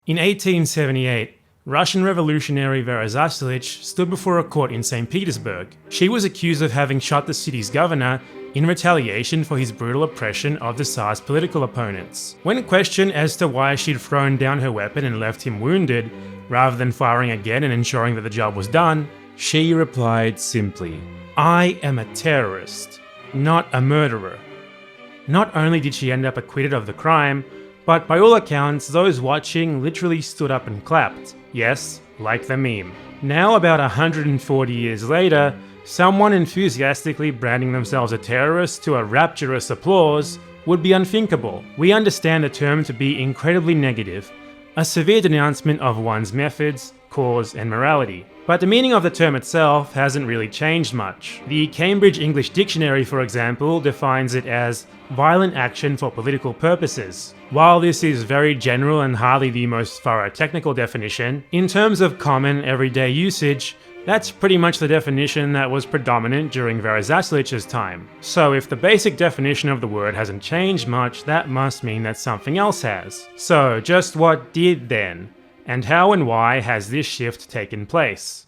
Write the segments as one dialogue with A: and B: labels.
A: In 1878, Russian revolutionary Vera Zasulich stood before a court in St. Petersburg. She was accused of having shot the city's governor in retaliation for his brutal oppression of the Tsar's political opponents. When questioned as to why she'd thrown down her weapon and left him wounded, rather than firing again and ensuring that the job was done, she replied simply, "I am a terrorist, not a murderer." Not only did she end up acquitted of the crime, but by all accounts, those watching literally stood up and clapped. Yes, like the meme. Now, about 140 years later, someone enthusiastically branding themselves a terrorist to a rapturous applause would be unthinkable. We understand the term to be incredibly negative, a severe denouncement of one's methods, cause, and morality. But the meaning of the term itself hasn't really changed much. The Cambridge English Dictionary, for example, defines it as violent action for political purposes. While this is very general and hardly the most thorough technical definition, in terms of common everyday usage, that's pretty much the definition that was predominant during Vera Zasulich's time. So if the basic definition of the word hasn't changed much, that must mean that something else has. So just what did then? And how and why has this shift taken place?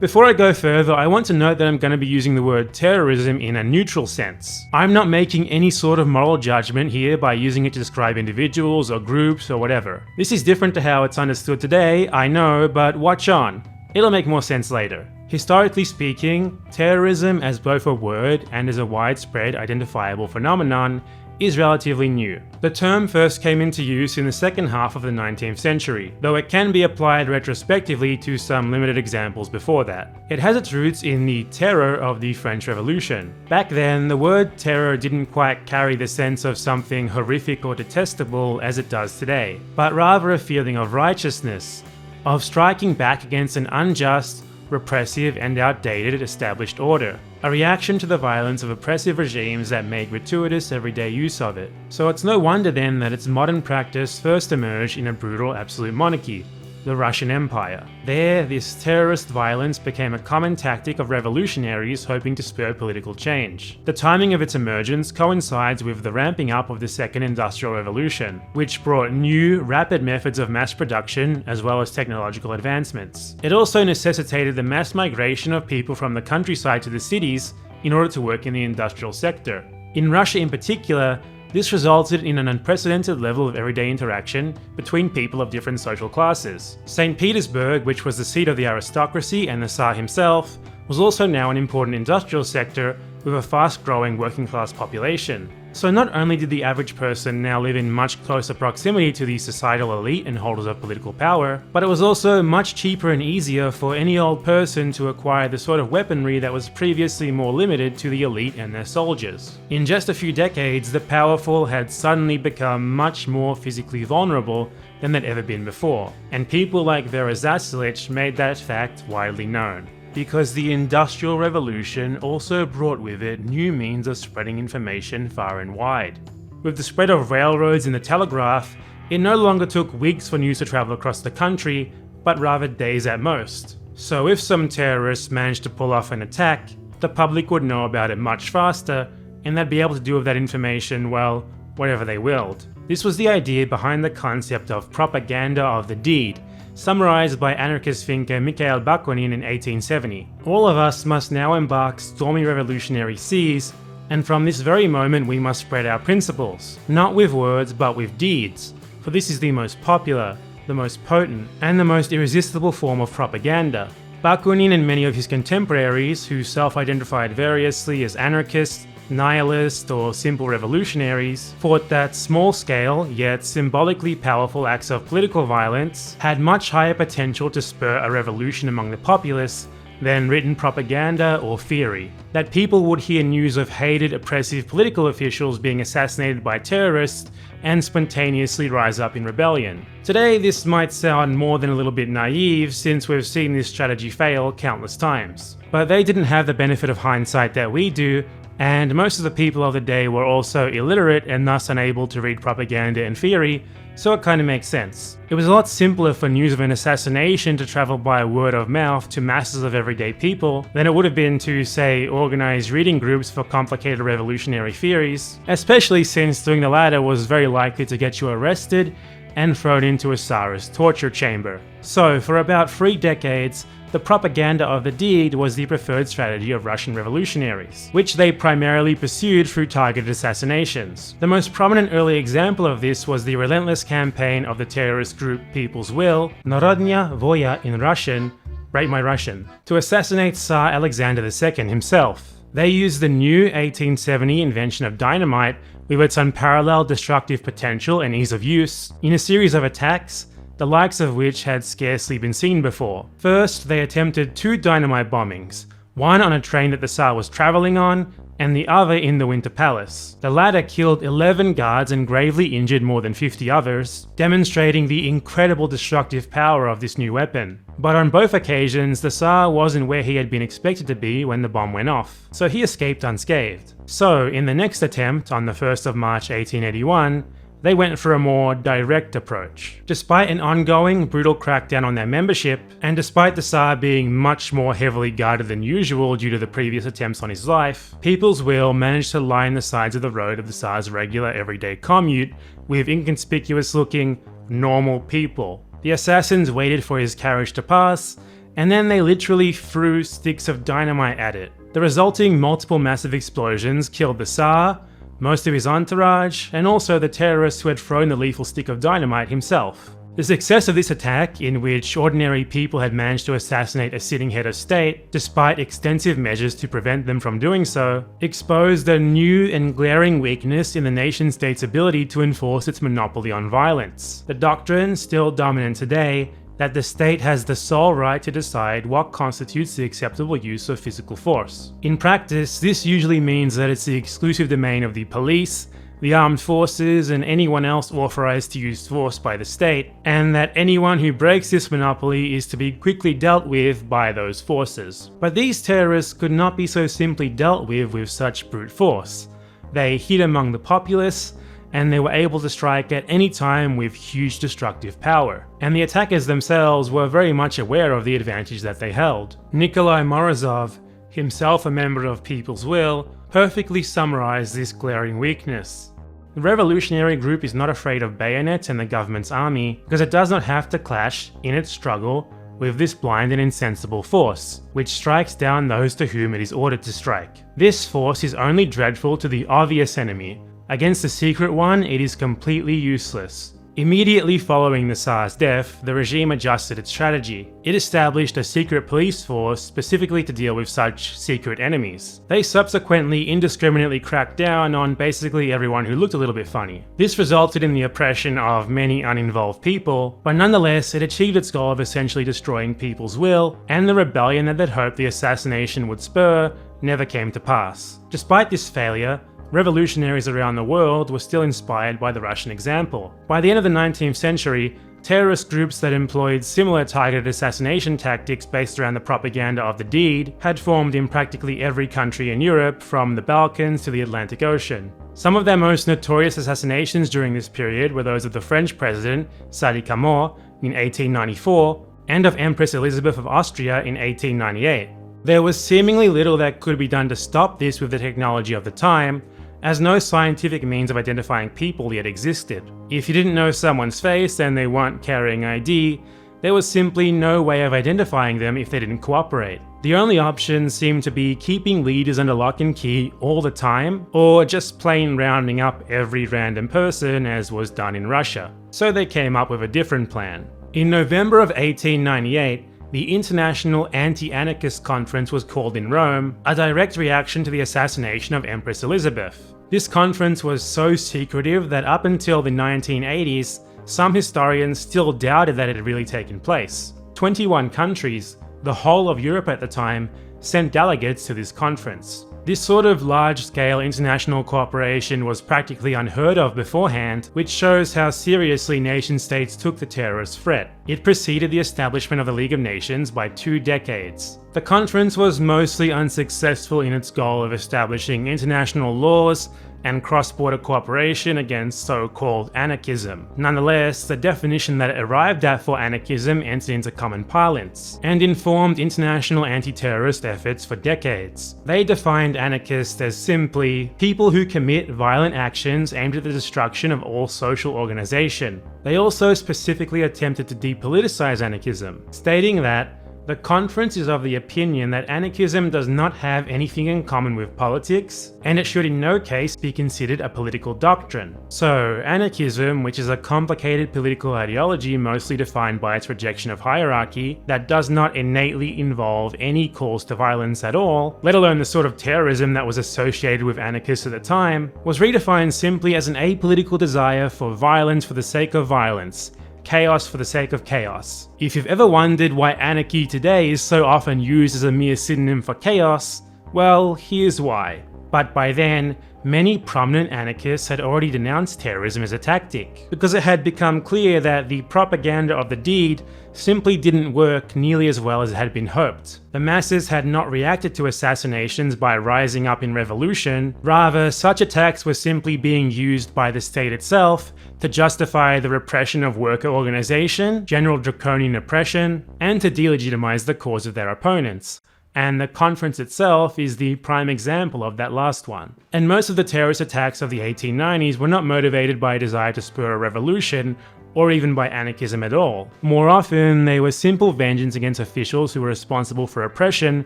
A: Before I go further, I want to note that I'm going to be using the word terrorism in a neutral sense. I'm not making any sort of moral judgment here by using it to describe individuals or groups or whatever. This is different to how it's understood today, I know, but watch on. It'll make more sense later. Historically speaking, terrorism as both a word and as a widespread identifiable phenomenon is relatively new. The term first came into use in the second half of the 19th century, though it can be applied retrospectively to some limited examples before that. It has its roots in the terror of the French Revolution. Back then, the word terror didn't quite carry the sense of something horrific or detestable as it does today, but rather a feeling of righteousness, of striking back against an unjust, repressive, and outdated established order. A reaction to the violence of oppressive regimes that made gratuitous everyday use of it. So it's no wonder then that its modern practice first emerged in a brutal absolute monarchy, the Russian Empire. There, this terrorist violence became a common tactic of revolutionaries hoping to spur political change. The timing of its emergence coincides with the ramping up of the Second Industrial Revolution, which brought new, rapid methods of mass production as well as technological advancements. It also necessitated the mass migration of people from the countryside to the cities in order to work in the industrial sector. In Russia in particular, this resulted in an unprecedented level of everyday interaction between people of different social classes. St. Petersburg, which was the seat of the aristocracy and the Tsar himself, was also now an important industrial sector with a fast-growing working-class population. So not only did the average person now live in much closer proximity to the societal elite and holders of political power, but it was also much cheaper and easier for any old person to acquire the sort of weaponry that was previously more limited to the elite and their soldiers. In just a few decades, the powerful had suddenly become much more physically vulnerable than they'd ever been before, and people like Vera Zasulich made that fact widely known. Because the Industrial Revolution also brought with it new means of spreading information far and wide. With the spread of railroads and the telegraph, it no longer took weeks for news to travel across the country, but rather days at most. So if some terrorists managed to pull off an attack, the public would know about it much faster, and they'd be able to do with that information, well, whatever they willed. This was the idea behind the concept of propaganda of the deed, summarized by anarchist thinker Mikhail Bakunin in 1870. All of us must now embark stormy revolutionary seas, and from this very moment we must spread our principles, not with words but with deeds, for this is the most popular, the most potent, and the most irresistible form of propaganda. Bakunin and many of his contemporaries, who self-identified variously as anarchists, nihilists, or simple revolutionaries, thought that small-scale, yet symbolically powerful acts of political violence had much higher potential to spur a revolution among the populace than written propaganda or theory. That people would hear news of hated, oppressive political officials being assassinated by terrorists and spontaneously rise up in rebellion. Today, this might sound more than a little bit naive since we've seen this strategy fail countless times. But they didn't have the benefit of hindsight that we do, and most of the people of the day were also illiterate and thus unable to read propaganda and theory, so it kinda makes sense. It was a lot simpler for news of an assassination to travel by word of mouth to masses of everyday people than it would have been to, say, organize reading groups for complicated revolutionary theories, especially since doing the latter was very likely to get you arrested and thrown into a Tsarist torture chamber. So, for about 3 decades, the propaganda of the deed was the preferred strategy of Russian revolutionaries, which they primarily pursued through targeted assassinations. The most prominent early example of this was the relentless campaign of the terrorist group People's Will, narodya, volya in Russian, rate my Russian, to assassinate Tsar Alexander II himself. They used the new 1870 invention of dynamite with its unparalleled destructive potential and ease of use in a series of attacks, the likes of which had scarcely been seen before. First, they attempted 2 dynamite bombings, one on a train that the Tsar was traveling on, and the other in the Winter Palace. The latter killed 11 guards and gravely injured more than 50 others, demonstrating the incredible destructive power of this new weapon. But on both occasions, the Tsar wasn't where he had been expected to be when the bomb went off, so he escaped unscathed. So, in the next attempt, on the 1st of March 1881, they went for a more direct approach. Despite an ongoing, brutal crackdown on their membership, and despite the Tsar being much more heavily guarded than usual due to the previous attempts on his life, People's Will managed to line the sides of the road of the Tsar's regular everyday commute with inconspicuous-looking, normal people. The assassins waited for his carriage to pass, and then they literally threw sticks of dynamite at it. The resulting multiple massive explosions killed the Tsar, most of his entourage, and also the terrorist who had thrown the lethal stick of dynamite himself. The success of this attack, in which ordinary people had managed to assassinate a sitting head of state, despite extensive measures to prevent them from doing so, exposed a new and glaring weakness in the nation-state's ability to enforce its monopoly on violence. The doctrine, still dominant today, that the state has the sole right to decide what constitutes the acceptable use of physical force. In practice, this usually means that it's the exclusive domain of the police, the armed forces, and anyone else authorized to use force by the state, and that anyone who breaks this monopoly is to be quickly dealt with by those forces. But these terrorists could not be so simply dealt with such brute force. They hid among the populace, and they were able to strike at any time with huge destructive power. And the attackers themselves were very much aware of the advantage that they held. Nikolai Morozov, himself a member of People's Will, perfectly summarized this glaring weakness. The revolutionary group is not afraid of bayonets and the government's army because it does not have to clash in its struggle with this blind and insensible force, which strikes down those to whom it is ordered to strike. This force is only dreadful to the obvious enemy. Against the secret one, it is completely useless. Immediately following the Tsar's death, the regime adjusted its strategy. It established a secret police force specifically to deal with such secret enemies. They subsequently indiscriminately cracked down on basically everyone who looked a little bit funny. This resulted in the oppression of many uninvolved people, but nonetheless it achieved its goal of essentially destroying People's Will, and the rebellion that they'd hoped the assassination would spur never came to pass. Despite this failure, revolutionaries around the world were still inspired by the Russian example. By the end of the 19th century, terrorist groups that employed similar targeted assassination tactics based around the propaganda of the deed had formed in practically every country in Europe, from the Balkans to the Atlantic Ocean. Some of their most notorious assassinations during this period were those of the French president, Sadi Camor, in 1894, and of Empress Elizabeth of Austria in 1898. There was seemingly little that could be done to stop this with the technology of the time, as no scientific means of identifying people yet existed. If you didn't know someone's face and they weren't carrying ID, there was simply no way of identifying them if they didn't cooperate. The only option seemed to be keeping leaders under lock and key all the time, or just plain rounding up every random person as was done in Russia. So they came up with a different plan. In November of 1898, the International Anti-Anarchist Conference was called in Rome, a direct reaction to the assassination of Empress Elizabeth. This conference was so secretive that up until the 1980s, some historians still doubted that it had really taken place. 21 countries, the whole of Europe at the time, sent delegates to this conference. This sort of large-scale international cooperation was practically unheard of beforehand, which shows how seriously nation-states took the terrorist threat. It preceded the establishment of the League of Nations by 2 decades. The conference was mostly unsuccessful in its goal of establishing international laws and cross-border cooperation against so-called anarchism. Nonetheless, the definition that it arrived at for anarchism entered into common parlance, and informed international anti-terrorist efforts for decades. They defined anarchists as simply people who commit violent actions aimed at the destruction of all social organization. They also specifically attempted to depoliticize anarchism, stating that the conference is of the opinion that anarchism does not have anything in common with politics, and it should in no case be considered a political doctrine. So, anarchism, which is a complicated political ideology mostly defined by its rejection of hierarchy, that does not innately involve any calls to violence at all, let alone the sort of terrorism that was associated with anarchists at the time, was redefined simply as an apolitical desire for violence for the sake of violence. Chaos for the sake of chaos. If you've ever wondered why anarchy today is so often used as a mere synonym for chaos, well, here's why. But by then, many prominent anarchists had already denounced terrorism as a tactic, because it had become clear that the propaganda of the deed simply didn't work nearly as well as it had been hoped. The masses had not reacted to assassinations by rising up in revolution, rather such attacks were simply being used by the state itself to justify the repression of worker organization, general draconian oppression, and to delegitimize the cause of their opponents. And the conference itself is the prime example of that last one. And most of the terrorist attacks of the 1890s were not motivated by a desire to spur a revolution, or even by anarchism at all. More often, they were simple vengeance against officials who were responsible for oppression,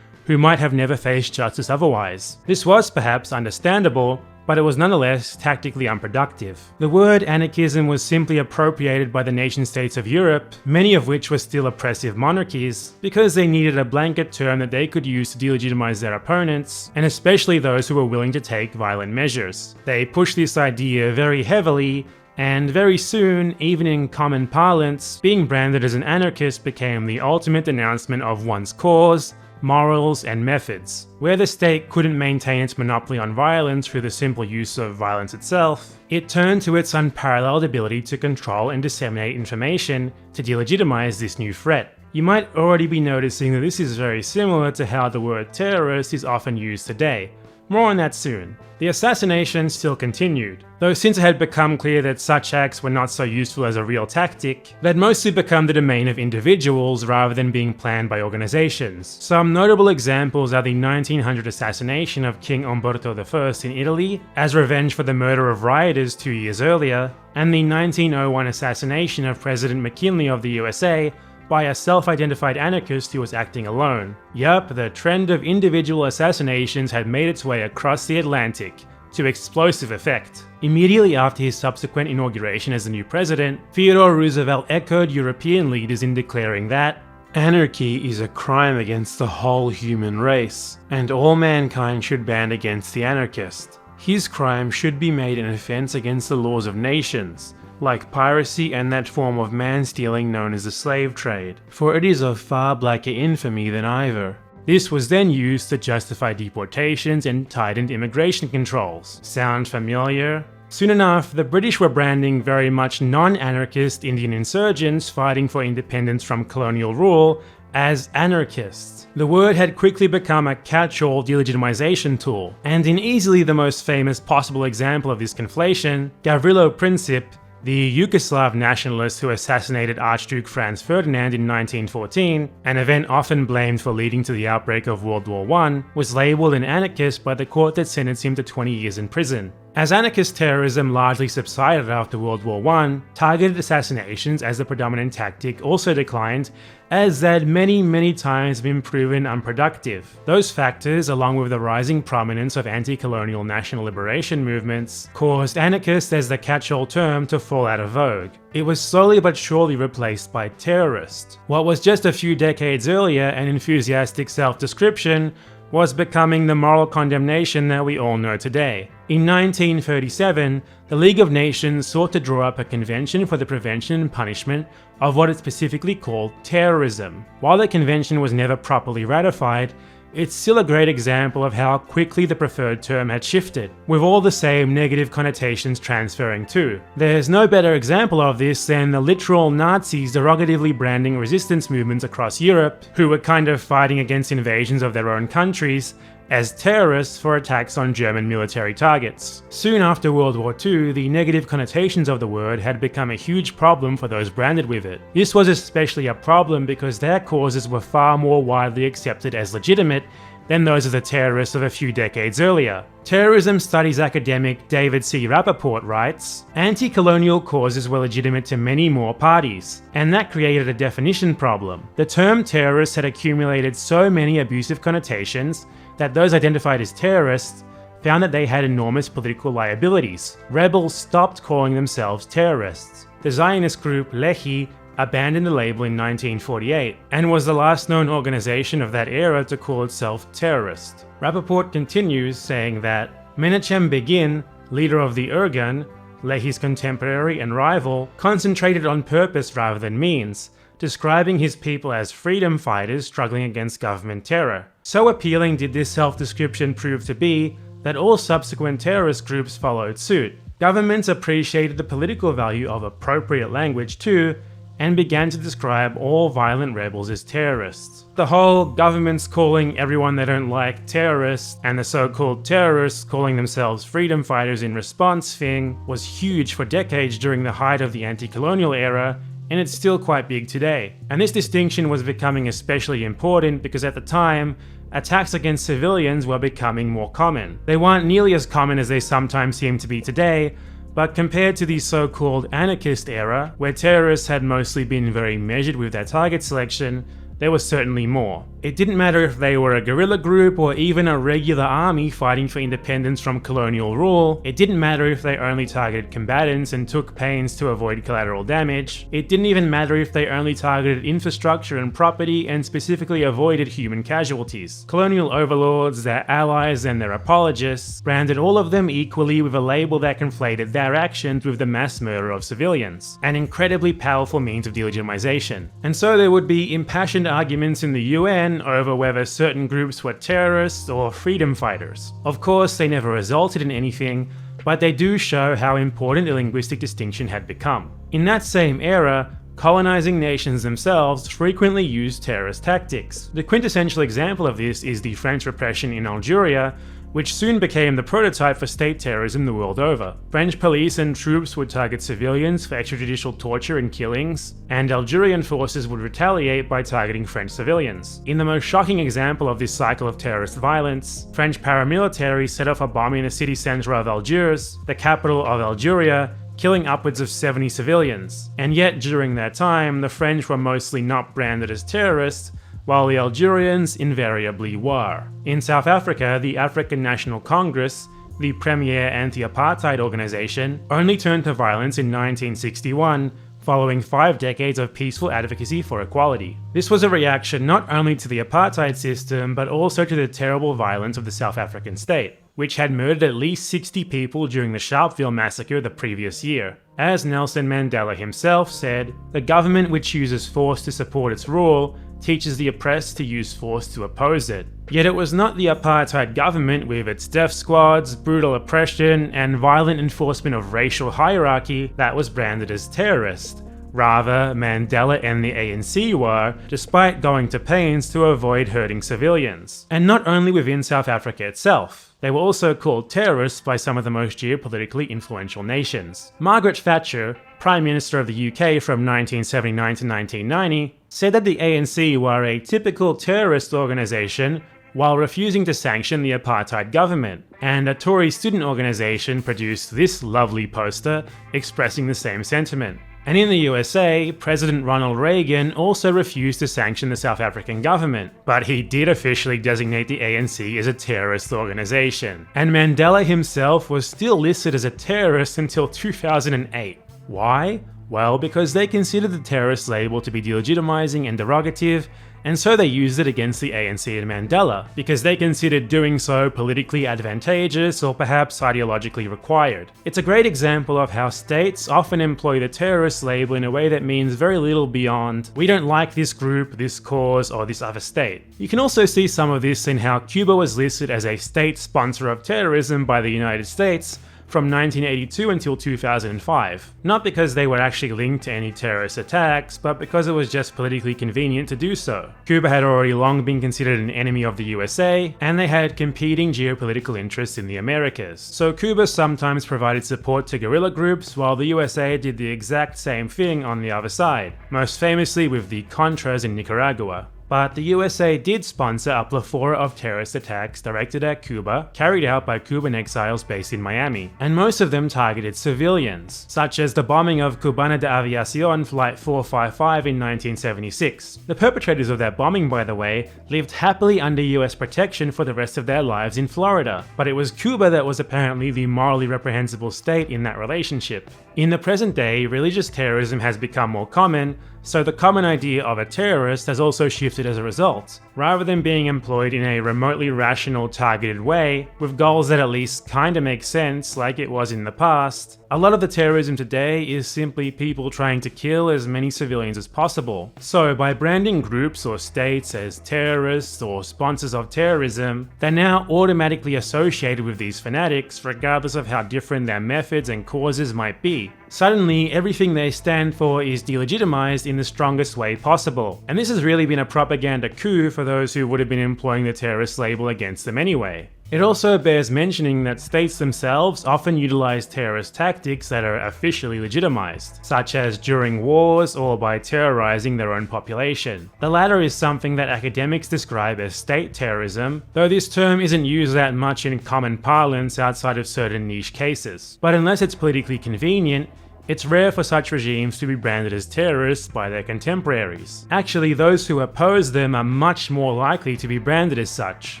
A: who might have never faced justice otherwise. This was perhaps understandable, but it was nonetheless tactically unproductive. The word anarchism was simply appropriated by the nation-states of Europe, many of which were still oppressive monarchies, because they needed a blanket term that they could use to delegitimize their opponents, and especially those who were willing to take violent measures. They pushed this idea very heavily, and very soon, even in common parlance, being branded as an anarchist became the ultimate denouncement of one's cause, morals, and methods. Where the state couldn't maintain its monopoly on violence through the simple use of violence itself, it turned to its unparalleled ability to control and disseminate information to delegitimize this new threat. You might already be noticing that this is very similar to how the word terrorist is often used today. More on that soon. The assassination still continued, though since it had become clear that such acts were not so useful as a real tactic, they'd mostly become the domain of individuals rather than being planned by organizations. Some notable examples are the 1900 assassination of King Umberto I in Italy, as revenge for the murder of rioters 2 years earlier, and the 1901 assassination of President McKinley of the USA by a self-identified anarchist who was acting alone. Yup, the trend of individual assassinations had made its way across the Atlantic, to explosive effect. Immediately after his subsequent inauguration as the new president, Theodore Roosevelt echoed European leaders in declaring that anarchy is a crime against the whole human race, and all mankind should band against the anarchist. His crime should be made an offense against the laws of nations, like piracy and that form of man-stealing known as the slave trade, for it is of far blacker infamy than either. This was then used to justify deportations and tightened immigration controls. Sound familiar? Soon enough, the British were branding very much non-anarchist Indian insurgents fighting for independence from colonial rule as anarchists. The word had quickly become a catch-all delegitimization tool, and in easily the most famous possible example of this conflation, Gavrilo Princip, the Yugoslav nationalist who assassinated Archduke Franz Ferdinand in 1914, an event often blamed for leading to the outbreak of World War I, was labelled an anarchist by the court that sentenced him to 20 years in prison. As anarchist terrorism largely subsided after World War I, targeted assassinations as the predominant tactic also declined, as they had many times been proven unproductive. Those factors, along with the rising prominence of anti-colonial national liberation movements, caused anarchist as the catch-all term to fall out of vogue. It was slowly but surely replaced by terrorist. What was just a few decades earlier an enthusiastic self-description was becoming the moral condemnation that we all know today. In 1937, the League of Nations sought to draw up a convention for the prevention and punishment of what it specifically called terrorism. While the convention was never properly ratified, it's still a great example of how quickly the preferred term had shifted, with all the same negative connotations transferring too. There's no better example of this than the literal Nazis derogatively branding resistance movements across Europe, who were kind of fighting against invasions of their own countries, as terrorists for attacks on German military targets. Soon after World War II, the negative connotations of the word had become a huge problem for those branded with it. This was especially a problem because their causes were far more widely accepted as legitimate than those of the terrorists of a few decades earlier. Terrorism studies academic David C. Rapoport writes, "Anti-colonial causes were legitimate to many more parties, and that created a definition problem. The term terrorist had accumulated so many abusive connotations that those identified as terrorists found that they had enormous political liabilities. Rebels stopped calling themselves terrorists. The Zionist group Lehi abandoned the label in 1948, and was the last known organization of that era to call itself terrorist." Rapoport continues saying that Menachem Begin, leader of the Irgun, Lehi's contemporary and rival, concentrated on purpose rather than means, describing his people as freedom fighters struggling against government terror. So appealing did this self-description prove to be that all subsequent terrorist groups followed suit. Governments appreciated the political value of appropriate language too, and began to describe all violent rebels as terrorists. The whole governments calling everyone they don't like terrorists, and the so-called terrorists calling themselves freedom fighters in response thing was huge for decades during the height of the anti-colonial era, and it's still quite big today. And this distinction was becoming especially important because at the time, attacks against civilians were becoming more common. They weren't nearly as common as they sometimes seem to be today, but compared to the so-called anarchist era, where terrorists had mostly been very measured with their target selection, there was certainly more. It didn't matter if they were a guerrilla group or even a regular army fighting for independence from colonial rule. It didn't matter if they only targeted combatants and took pains to avoid collateral damage. It didn't even matter if they only targeted infrastructure and property and specifically avoided human casualties. Colonial overlords, their allies, and their apologists branded all of them equally with a label that conflated their actions with the mass murder of civilians, an incredibly powerful means of delegitimization. And so there would be impassioned arguments in the UN over whether certain groups were terrorists or freedom fighters. Of course, they never resulted in anything, but they do show how important the linguistic distinction had become. In that same era, colonizing nations themselves frequently used terrorist tactics. The quintessential example of this is the French repression in Algeria, which soon became the prototype for state terrorism the world over. French police and troops would target civilians for extrajudicial torture and killings, and Algerian forces would retaliate by targeting French civilians. In the most shocking example of this cycle of terrorist violence, French paramilitary set off a bomb in the city centre of Algiers, the capital of Algeria, killing upwards of 70 civilians. And yet, during that time, the French were mostly not branded as terrorists, while the Algerians invariably were. In South Africa, the African National Congress, the premier anti-apartheid organization, only turned to violence in 1961, following 5 decades of peaceful advocacy for equality. This was a reaction not only to the apartheid system, but also to the terrible violence of the South African state, which had murdered at least 60 people during the Sharpeville massacre the previous year. As Nelson Mandela himself said, "The government which uses force to support its rule teaches the oppressed to use force to oppose it." Yet it was not the apartheid government with its death squads, brutal oppression, and violent enforcement of racial hierarchy that was branded as terrorist. Rather, Mandela and the ANC were, despite going to pains to avoid hurting civilians. And not only within South Africa itself, they were also called terrorists by some of the most geopolitically influential nations. Margaret Thatcher, Prime Minister of the UK from 1979 to 1990, said that the ANC were a typical terrorist organisation while refusing to sanction the apartheid government, and a Tory student organisation produced this lovely poster expressing the same sentiment. And in the USA, President Ronald Reagan also refused to sanction the South African government, but he did officially designate the ANC as a terrorist organisation. And Mandela himself was still listed as a terrorist until 2008. Why? Well, because they considered the terrorist label to be delegitimizing and derogative, and so they used it against the ANC and Mandela, because they considered doing so politically advantageous or perhaps ideologically required. It's a great example of how states often employ the terrorist label in a way that means very little beyond, we don't like this group, this cause, or this other state. You can also see some of this in how Cuba was listed as a state sponsor of terrorism by the United States from 1982 until 2005. Not because they were actually linked to any terrorist attacks, but because it was just politically convenient to do so. Cuba had already long been considered an enemy of the USA, and they had competing geopolitical interests in the Americas. So Cuba sometimes provided support to guerrilla groups, while the USA did the exact same thing on the other side, most famously with the Contras in Nicaragua. But the USA did sponsor a plethora of terrorist attacks directed at Cuba, carried out by Cuban exiles based in Miami, and most of them targeted civilians, such as the bombing of Cubana de Aviación Flight 455 in 1976. The perpetrators of that bombing, by the way, lived happily under US protection for the rest of their lives in Florida, but it was Cuba that was apparently the morally reprehensible state in that relationship. In the present day, religious terrorism has become more common, so the common idea of a terrorist has also shifted as a result. Rather than being employed in a remotely rational, targeted way, with goals that at least kinda make sense like it was in the past, a lot of the terrorism today is simply people trying to kill as many civilians as possible. So by branding groups or states as terrorists or sponsors of terrorism, they're now automatically associated with these fanatics regardless of how different their methods and causes might be. Suddenly, everything they stand for is delegitimized in the strongest way possible. And this has really been a propaganda coup for those who would have been employing the terrorist label against them anyway. It also bears mentioning that states themselves often utilize terrorist tactics that are officially legitimized, such as during wars or by terrorizing their own population. The latter is something that academics describe as state terrorism, though this term isn't used that much in common parlance outside of certain niche cases. But unless it's politically convenient, it's rare for such regimes to be branded as terrorists by their contemporaries. Actually, those who oppose them are much more likely to be branded as such,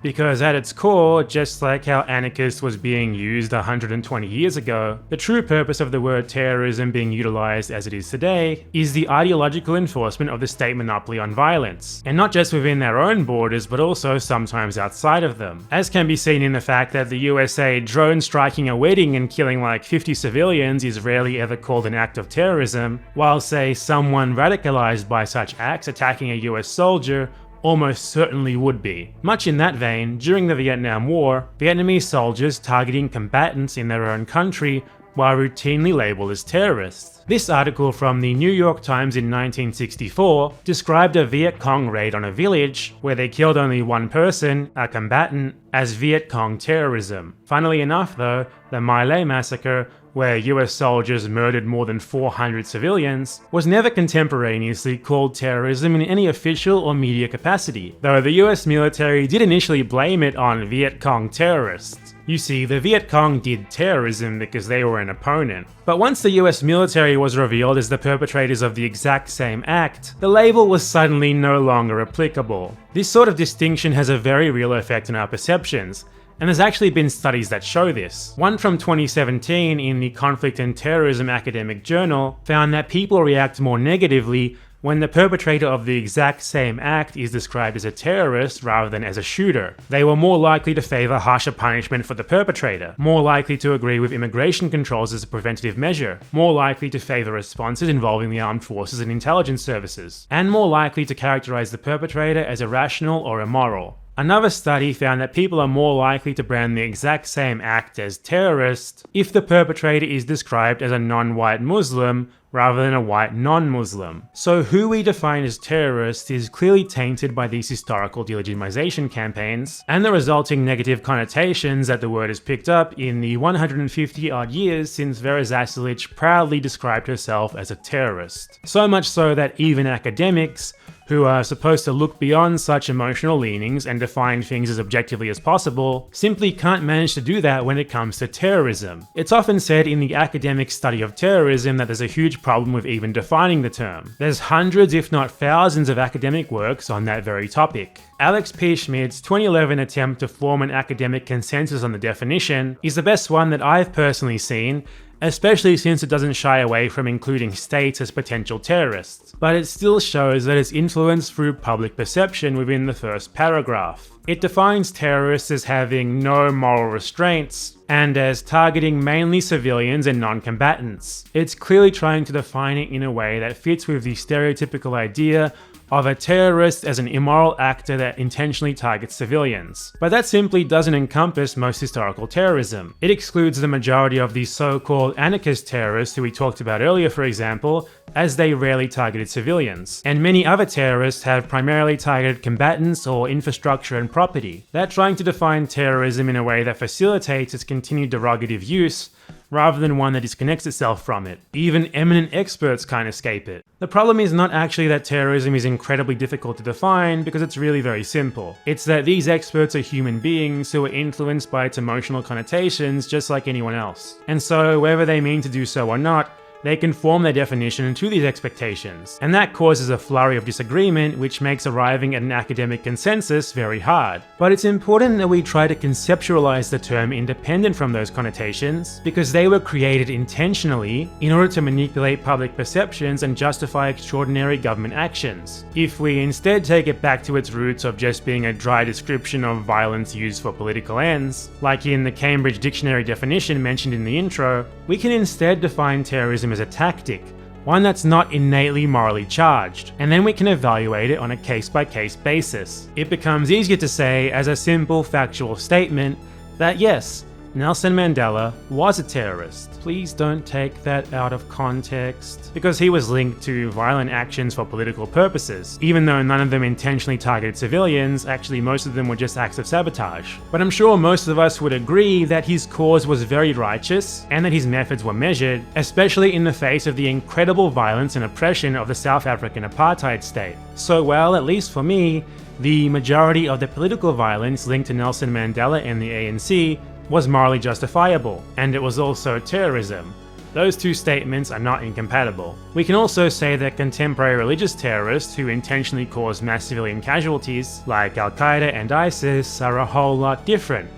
A: because at its core, just like how anarchist was being used 120 years ago, the true purpose of the word terrorism being utilized as it is today is the ideological enforcement of the state monopoly on violence, and not just within their own borders but also sometimes outside of them, as can be seen in the fact that the USA drone striking a wedding and killing like 50 civilians is rarely ever called an act of terrorism, while say someone radicalized by such acts attacking a US soldier almost certainly would be. Much in that vein, during the Vietnam War, Vietnamese soldiers targeting combatants in their own country were routinely labeled as terrorists. This article from the New York Times in 1964 described a Viet Cong raid on a village where they killed only one person, a combatant, as Viet Cong terrorism. Funnily enough though, the My Lai massacre, where US soldiers murdered more than 400 civilians, was never contemporaneously called terrorism in any official or media capacity, though the US military did initially blame it on Viet Cong terrorists. You see, the Viet Cong did terrorism because they were an opponent. But once the US military was revealed as the perpetrators of the exact same act, the label was suddenly no longer applicable. This sort of distinction has a very real effect on our perceptions, and there's actually been studies that show this. One from 2017 in the Conflict and Terrorism Academic Journal found that people react more negatively when the perpetrator of the exact same act is described as a terrorist rather than as a shooter. They were more likely to favor harsher punishment for the perpetrator, more likely to agree with immigration controls as a preventative measure, more likely to favor responses involving the armed forces and intelligence services, and more likely to characterize the perpetrator as irrational or immoral. Another study found that people are more likely to brand the exact same act as terrorist if the perpetrator is described as a non-white Muslim rather than a white non-Muslim. So who we define as terrorist is clearly tainted by these historical delegitimization campaigns and the resulting negative connotations that the word has picked up in the 150 odd years since Vera Zasulich proudly described herself as a terrorist. So much so that even academics, who are supposed to look beyond such emotional leanings and define things as objectively as possible, simply can't manage to do that when it comes to terrorism. It's often said in the academic study of terrorism that there's a huge problem with even defining the term. There's hundreds if not thousands of academic works on that very topic. Alex P. Schmidt's 2011 attempt to form an academic consensus on the definition is the best one that I've personally seen, especially since it doesn't shy away from including states as potential terrorists, but it still shows that it's influenced through public perception within the first paragraph. It defines terrorists as having no moral restraints, and as targeting mainly civilians and non-combatants. It's clearly trying to define it in a way that fits with the stereotypical idea of a terrorist as an immoral actor that intentionally targets civilians. But that simply doesn't encompass most historical terrorism. It excludes the majority of these so-called anarchist terrorists who we talked about earlier, for example, as they rarely targeted civilians. And many other terrorists have primarily targeted combatants or infrastructure and property. They're trying to define terrorism in a way that facilitates its continued derogative use, rather than one that disconnects itself from it. Even eminent experts can't escape it. The problem is not actually that terrorism is incredibly difficult to define, because it's really very simple. It's that these experts are human beings who are influenced by its emotional connotations just like anyone else. And so, whether they mean to do so or not, they conform their definition to these expectations, and that causes a flurry of disagreement which makes arriving at an academic consensus very hard. But it's important that we try to conceptualize the term independent from those connotations, because they were created intentionally in order to manipulate public perceptions and justify extraordinary government actions. If we instead take it back to its roots of just being a dry description of violence used for political ends, like in the Cambridge Dictionary definition mentioned in the intro, we can instead define terrorism as a tactic, one that's not innately morally charged, and then we can evaluate it on a case-by-case basis. It becomes easier to say as a simple factual statement that yes, Nelson Mandela was a terrorist. Please don't take that out of context, because he was linked to violent actions for political purposes. Even though none of them intentionally targeted civilians, actually most of them were just acts of sabotage. But I'm sure most of us would agree that his cause was very righteous, and that his methods were measured, especially in the face of the incredible violence and oppression of the South African apartheid state. So well, at least for me, the majority of the political violence linked to Nelson Mandela and the ANC was morally justifiable, and it was also terrorism. Those two statements are not incompatible. We can also say that contemporary religious terrorists who intentionally cause mass civilian casualties, like Al-Qaeda and ISIS, are a whole lot different.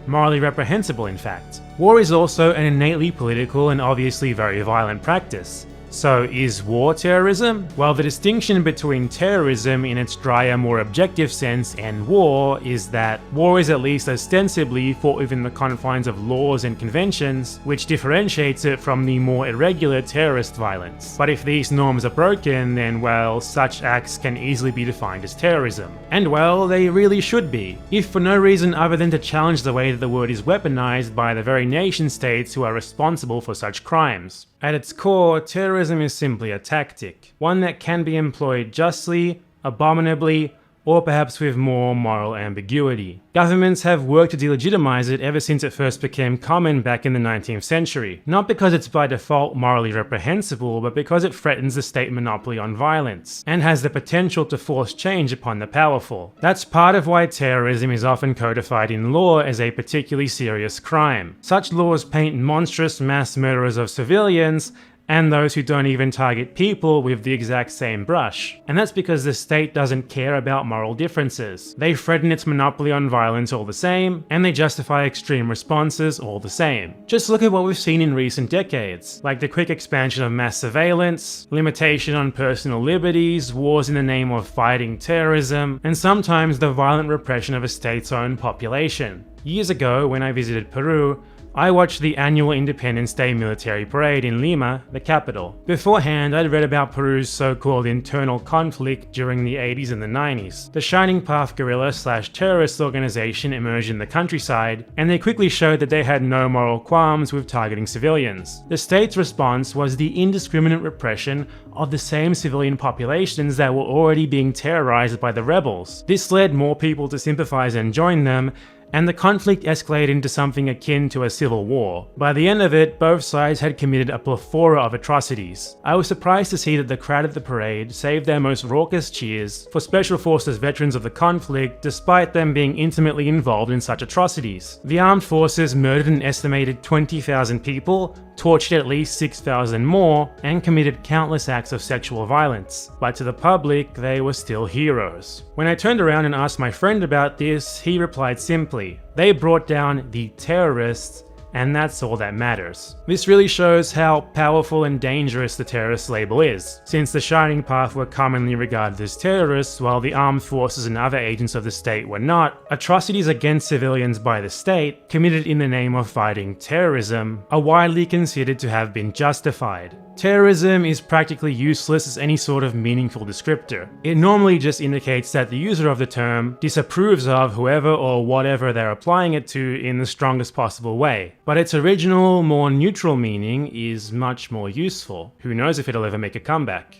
A: Morally reprehensible, in fact. War is also an innately political and obviously very violent practice. So is war terrorism? Well, the distinction between terrorism in its drier, more objective sense and war is that war is at least ostensibly fought within the confines of laws and conventions, which differentiates it from the more irregular terrorist violence. But if these norms are broken, then well, such acts can easily be defined as terrorism. And well, they really should be, if for no reason other than to challenge the way that the word is weaponized by the very nation states who are responsible for such crimes. At its core, terrorism is simply a tactic, one that can be employed justly, abominably, or perhaps with more moral ambiguity. Governments have worked to delegitimize it ever since it first became common back in the 19th century, not because it's by default morally reprehensible, but because it threatens the state monopoly on violence, and has the potential to force change upon the powerful. That's part of why terrorism is often codified in law as a particularly serious crime. Such laws paint monstrous mass murderers of civilians and those who don't even target people with the exact same brush. And that's because the state doesn't care about moral differences. They threaten its monopoly on violence all the same, and they justify extreme responses all the same. Just look at what we've seen in recent decades, like the quick expansion of mass surveillance, limitation on personal liberties, wars in the name of fighting terrorism, and sometimes the violent repression of a state's own population. Years ago, when I visited Peru, I watched the annual Independence Day military parade in Lima, the capital. Beforehand, I'd read about Peru's so-called internal conflict during the 80s and the 90s. The Shining Path guerrilla/terrorist organization emerged in the countryside, and they quickly showed that they had no moral qualms with targeting civilians. The state's response was the indiscriminate repression of the same civilian populations that were already being terrorized by the rebels. This led more people to sympathize and join them, and the conflict escalated into something akin to a civil war. By the end of it, both sides had committed a plethora of atrocities. I was surprised to see that the crowd at the parade saved their most raucous cheers for Special Forces veterans of the conflict, despite them being intimately involved in such atrocities. The armed forces murdered an estimated 20,000 people, tortured at least 6,000 more, and committed countless acts of sexual violence. But to the public, they were still heroes. When I turned around and asked my friend about this, he replied simply, "They brought down the terrorists and that's all that matters. This really shows how powerful and dangerous the terrorist label is, since the Shining Path were commonly regarded as terrorists while the armed forces and other agents of the state were not. Atrocities against civilians by the state, committed in the name of fighting terrorism, are widely considered to have been justified. Terrorism is practically useless as any sort of meaningful descriptor. It normally just indicates that the user of the term disapproves of whoever or whatever they're applying it to in the strongest possible way. But its original, more neutral meaning is much more useful. Who knows if it'll ever make a comeback.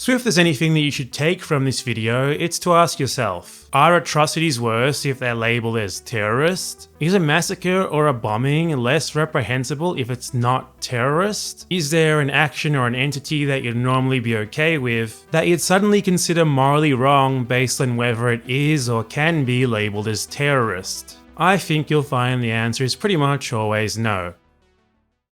A: So if there's anything that you should take from this video, it's to ask yourself, are atrocities worse if they're labeled as terrorist? Is a massacre or a bombing less reprehensible if it's not terrorist? Is there an action or an entity that you'd normally be okay with that you'd suddenly consider morally wrong based on whether it is or can be labeled as terrorist? I think you'll find the answer is pretty much always no.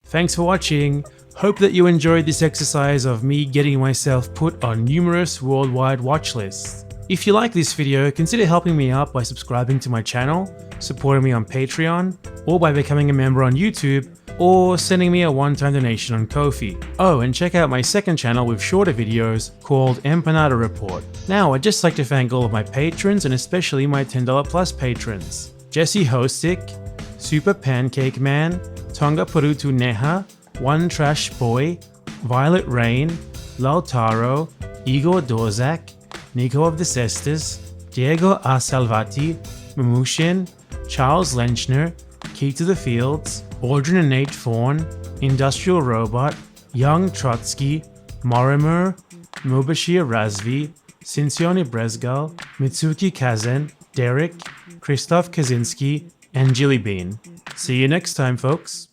A: Thanks for watching. Hope that you enjoyed this exercise of me getting myself put on numerous worldwide watch lists. If you like this video, consider helping me out by subscribing to my channel, supporting me on Patreon, or by becoming a member on YouTube, or sending me a one-time donation on Ko-fi. Oh, and check out my second channel with shorter videos called Empanada Report. Now, I'd just like to thank all of my patrons and especially my $10 plus patrons. Jesse Hostik, Super Pancake Man, Tonga Purutu Neha, One Trash Boy, Violet Rain, Lautaro, Igor Dorzak, Nico of the Cestus, Diego A. Salvati, Mamushin, Charles Lenchner, Key to the Fields, Audrey and Nate Fawn, Industrial Robot, Young Trotsky, Morimer, Mubashir Razvi, Sincione Brezgal, Mitsuki Kazen, Derek, Christoph Kaczynski, and Jilly Bean. See you next time, folks.